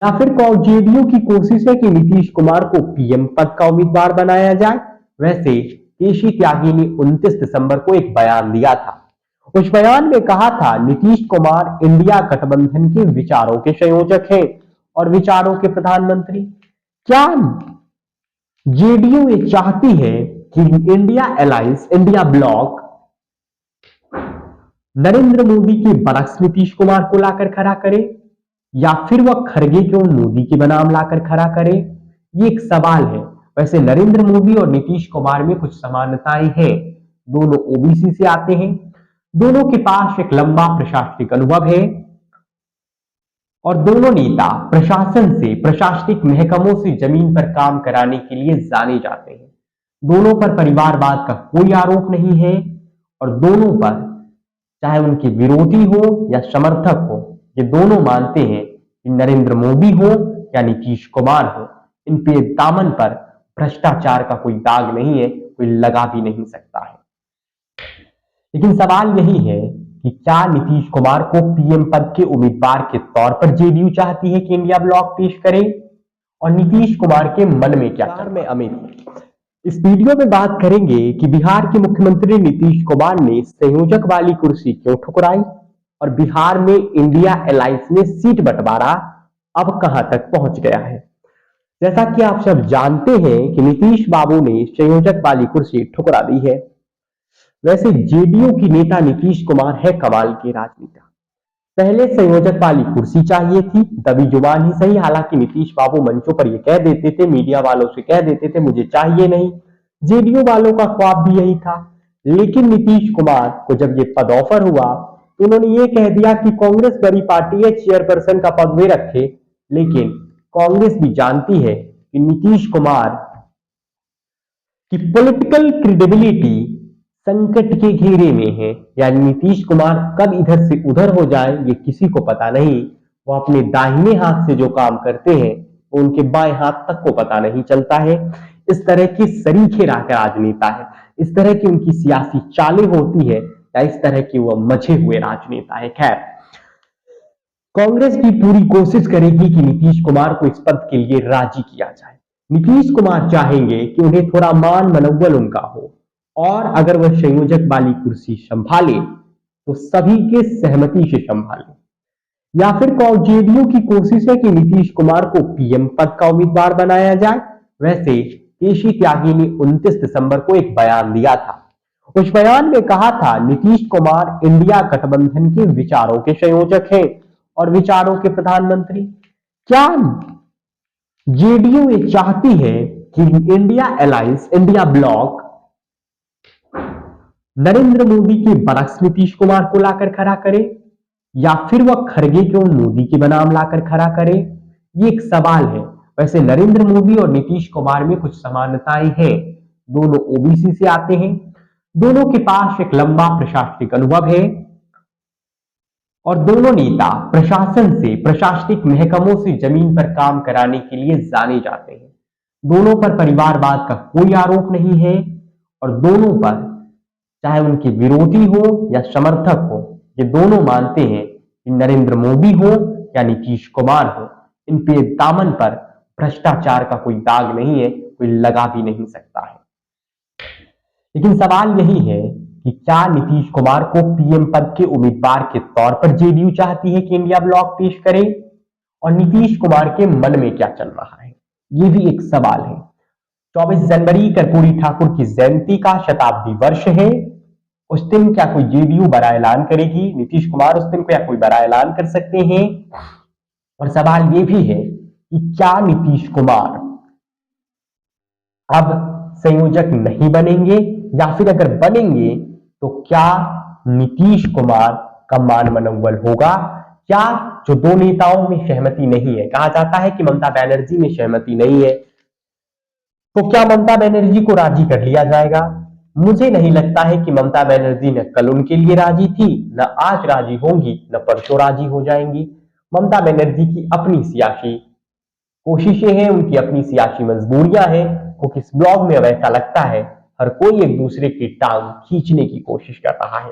या फिर जेडीयू की कोशिश है कि नीतीश कुमार को पीएम पद का उम्मीदवार बनाया जाए। वैसे केशी त्यागी ने 29 दिसंबर को एक बयान दिया था। उस बयान में कहा था, नीतीश कुमार इंडिया गठबंधन के विचारों के संयोजक हैं और विचारों के प्रधानमंत्री। क्या जेडीयू ये चाहती है कि India alliance, India block Narendra Modi के बरक्स नीतीश कुमार को लाकर खड़ा करे, या फिर वह खड़गे को मोदी के बनाम लाकर खड़ा करे? ये एक सवाल है। वैसे नरेंद्र मोदी और नीतीश कुमार में कुछ समानताएं हैं। दोनों ओबीसी से आते हैं, दोनों के पास एक लंबा प्रशासनिक अनुभव है और दोनों नेता प्रशासन से, प्रशासनिक महकमों से जमीन पर काम कराने के लिए जाने जाते हैं। दोनों पर परिवारवाद का कोई आरोप नहीं है और दोनों पर, चाहे उनके विरोधी हो या समर्थक हो, ये दोनों मानते हैं कि नरेंद्र मोदी हो या नीतीश कुमार हो, इन पे दामन पर भ्रष्टाचार का कोई दाग नहीं है, कोई लगा भी नहीं सकता है। लेकिन सवाल यही है कि क्या नीतीश कुमार को पीएम पद के उम्मीदवार के तौर पर जेडीयू चाहती है कि इंडिया ब्लॉक पेश करे, और नीतीश कुमार के मन में क्या चल रहा है? अमित, इस वीडियो में बात करेंगे कि बिहार के मुख्यमंत्री नीतीश कुमार ने संयोजक वाली कुर्सी क्यों ठुकराई और बिहार में इंडिया अलायंस में सीट बंटवारा अब कहां तक पहुंच गया है। जैसा कि आप सब जानते हैं कि नीतीश बाबू ने संयोजक वाली कुर्सी ठुकरा दी है। वैसे जेडीयू की नेता नीतीश कुमार है कमाल के राजनेता। पहले संयोजक वाली कुर्सी चाहिए थी, दबी जुबान ही सही। हालांकि नीतीश बाबू मंचों पर यह कह देते थे, मीडिया वालों से कह देते थे, मुझे चाहिए नहीं। जेडीयू वालों का ख्वाब भी यही था। लेकिन नीतीश कुमार को जब ये पद ऑफर हुआ तो उन्होंने ये कह दिया कि कांग्रेस बड़ी पार्टी है, चेयरपर्सन का पद वे रखे। लेकिन कांग्रेस भी जानती है कि नीतीश कुमार की पॉलिटिकल क्रेडिबिलिटी संकट के घेरे में है। यानी नीतीश कुमार कब इधर से उधर हो जाए ये किसी को पता नहीं। वो अपने दाहिने हाथ से जो काम करते हैं वो उनके बाएं हाथ तक को पता नहीं चलता है। इस तरह की सरीखे राजनेता है, इस तरह की उनकी सियासी चालें होती है, या इस तरह की वो मझे हुए राजनेता है। खैर, कांग्रेस भी पूरी कोशिश करेगी कि नीतीश कुमार को इस पद के लिए राजी किया जाए। नीतीश कुमार चाहेंगे कि उन्हें थोड़ा मान मनोबल उनका हो, और अगर वह संयोजक वाली कुर्सी संभाले तो सभी के सहमति से संभाले। या फिर जेडीयू की कोशिश है कि नीतीश कुमार को पीएम पद का उम्मीदवार बनाया जाए। वैसे केशी त्यागी ने 29 दिसंबर को एक बयान दिया था। उस बयान में कहा था, नीतीश कुमार इंडिया गठबंधन के विचारों के संयोजक हैं और विचारों के प्रधानमंत्री। क्या जेडीयू ये चाहती है कि India alliance, India block Narendra Modi के बरक्स नीतीश कुमार को लाकर खड़ा करे, या फिर वह खड़गे को मोदी के बनाम लाकर खड़ा करे? ये एक सवाल है। वैसे नरेंद्र मोदी और नीतीश कुमार में कुछ समानताएं हैं। दोनों ओबीसी से आते हैं, दोनों के पास एक लंबा प्रशासनिक अनुभव है और दोनों नेता प्रशासन से, प्रशासनिक महकमों से जमीन पर काम कराने के लिए जाने जाते हैं। दोनों पर परिवारवाद का कोई आरोप नहीं है और दोनों पर, चाहे उनके विरोधी हो या समर्थक हो, ये दोनों मानते हैं कि नरेंद्र मोदी हो या नीतीश कुमार हो, इन पे दामन पर भ्रष्टाचार का कोई दाग नहीं है, कोई लगा भी नहीं सकता है। लेकिन सवाल यही है कि क्या नीतीश कुमार को पीएम पद के उम्मीदवार के तौर पर जेडीयू चाहती है कि इंडिया ब्लॉक पेश करे, और नीतीश कुमार के मन में क्या चल रहा है, ये भी एक सवाल है। 24 जनवरी कर्पूरी ठाकुर की जयंती का शताब्दी वर्ष है। उस दिन क्या कोई जेडीयू बड़ा ऐलान करेगी? नीतीश कुमार उस दिन क्या कोई बड़ा ऐलान कर सकते हैं? और सवाल ये भी है कि क्या नीतीश कुमार अब संयोजक नहीं बनेंगे, या फिर अगर बनेंगे तो क्या नीतीश कुमार का मान मनोबल होगा? क्या जो दो नेताओं में सहमति नहीं है, कहा जाता है कि ममता बनर्जी में सहमति नहीं है, तो क्या ममता बनर्जी को राजी कर लिया जाएगा? मुझे नहीं लगता है कि ममता बनर्जी न कल उनके लिए राजी थी, न आज राजी होंगी, न परसों राजी हो जाएंगी। ममता बनर्जी की अपनी सियासी कोशिशें हैं, उनकी अपनी सियासी मजबूरियां हैं। वो किस ब्लॉग में अब ऐसा लगता है हर कोई एक दूसरे की टांग खींचने की कोशिश कर रहा है।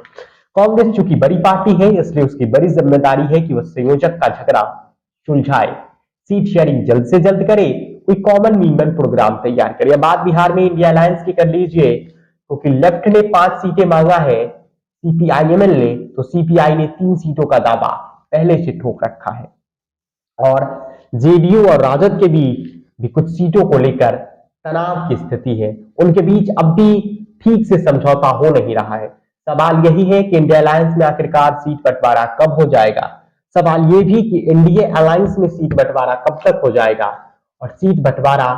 कांग्रेस चूंकि बड़ी पार्टी है, इसलिए उसकी बड़ी जिम्मेदारी है कि वह संयोजक का झगड़ा सुलझाए, सीट शेयरिंग जल्द से जल्द करे, कोई कॉमन मीनिमम प्रोग्राम तैयार करे। अब बात बिहार में इंडिया अलायंस की कर लीजिए, क्योंकि लेफ्ट ने 5 सीटें मांगा है, सीपीआईएमएल ने, तो सीपीआई ने 3 सीटों का दावा पहले से ठोक रखा है। और जेडीयू और राजद के बीच भी कुछ सीटों को लेकर तनाव की स्थिति है, उनके बीच अब भी ठीक से समझौता हो नहीं रहा है। सवाल यही है कि इंडिया अलायंस में आखिरकार सीट बंटवारा कब हो जाएगा। सवाल यह भी कि इंडिया अलायंस में सीट बंटवारा कब तक हो जाएगा, और सीट बंटवारा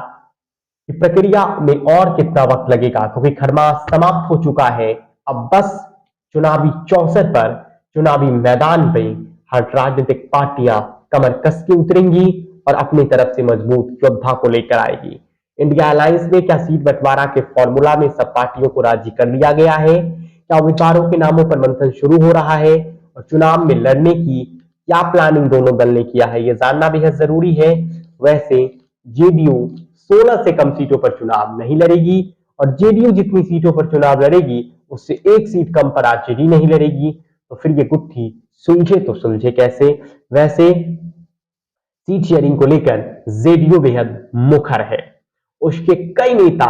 की प्रक्रिया में और कितना वक्त लगेगा, क्योंकि खरमास समाप्त हो चुका है। अब बस चुनावी चौसर पर, चुनावी मैदान में हर राजनीतिक पार्टियां कमर कस के उतरेंगी और अपनी तरफ से मजबूत योद्धा को लेकर आएगी। इंडिया अलायंस में क्या सीट बंटवारा के फॉर्मूला में सब पार्टियों को राजी कर लिया गया है? क्या उम्मीदवारों के नामों पर मंथन शुरू हो रहा है? और चुनाव में लड़ने की क्या प्लानिंग दोनों दल ने किया है, यह जानना बेहद जरूरी है। वैसे जेडीयू 16 से कम सीटों पर चुनाव नहीं लड़ेगी, और जेडीयू जितनी सीटों पर चुनाव लड़ेगी उससे 1 सीट कम पर आरजेडी नहीं लड़ेगी। तो फिर ये गुत्थी सुलझे तो सुलझे कैसे? वैसे सीट शेयरिंग को लेकर जेडीयू बेहद मुखर है, उसके कई नेता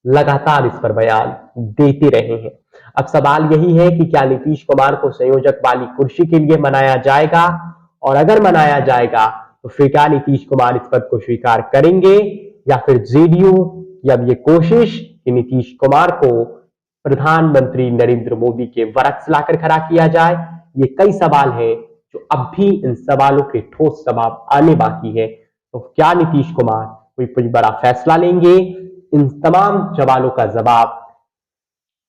लगातार इस पर बयान देते रहे हैं। अब सवाल यही है कि क्या नीतीश कुमार को संयोजक वाली कुर्सी के लिए मनाया जाएगा, और अगर मनाया जाएगा तो फिर क्या नीतीश कुमार इस पद को स्वीकार करेंगे, या फिर जेडीयू की अब ये कोशिश कि नीतीश कुमार को प्रधानमंत्री नरेंद्र मोदी के वरक लाकर खड़ा किया जाए। ये कई सवाल हैं जो अब भी इन सवालों के ठोस जवाब आने बाकी है। तो क्या नीतीश कुमार कोई बड़ा फैसला लेंगे? इन तमाम सवालों का जवाब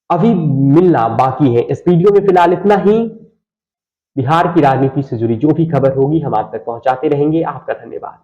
अभी मिलना बाकी है। इस वीडियो में फिलहाल इतना ही। बिहार की राजनीति से जुड़ी जो भी खबर होगी हम आप तक पहुंचाते रहेंगे। आपका धन्यवाद।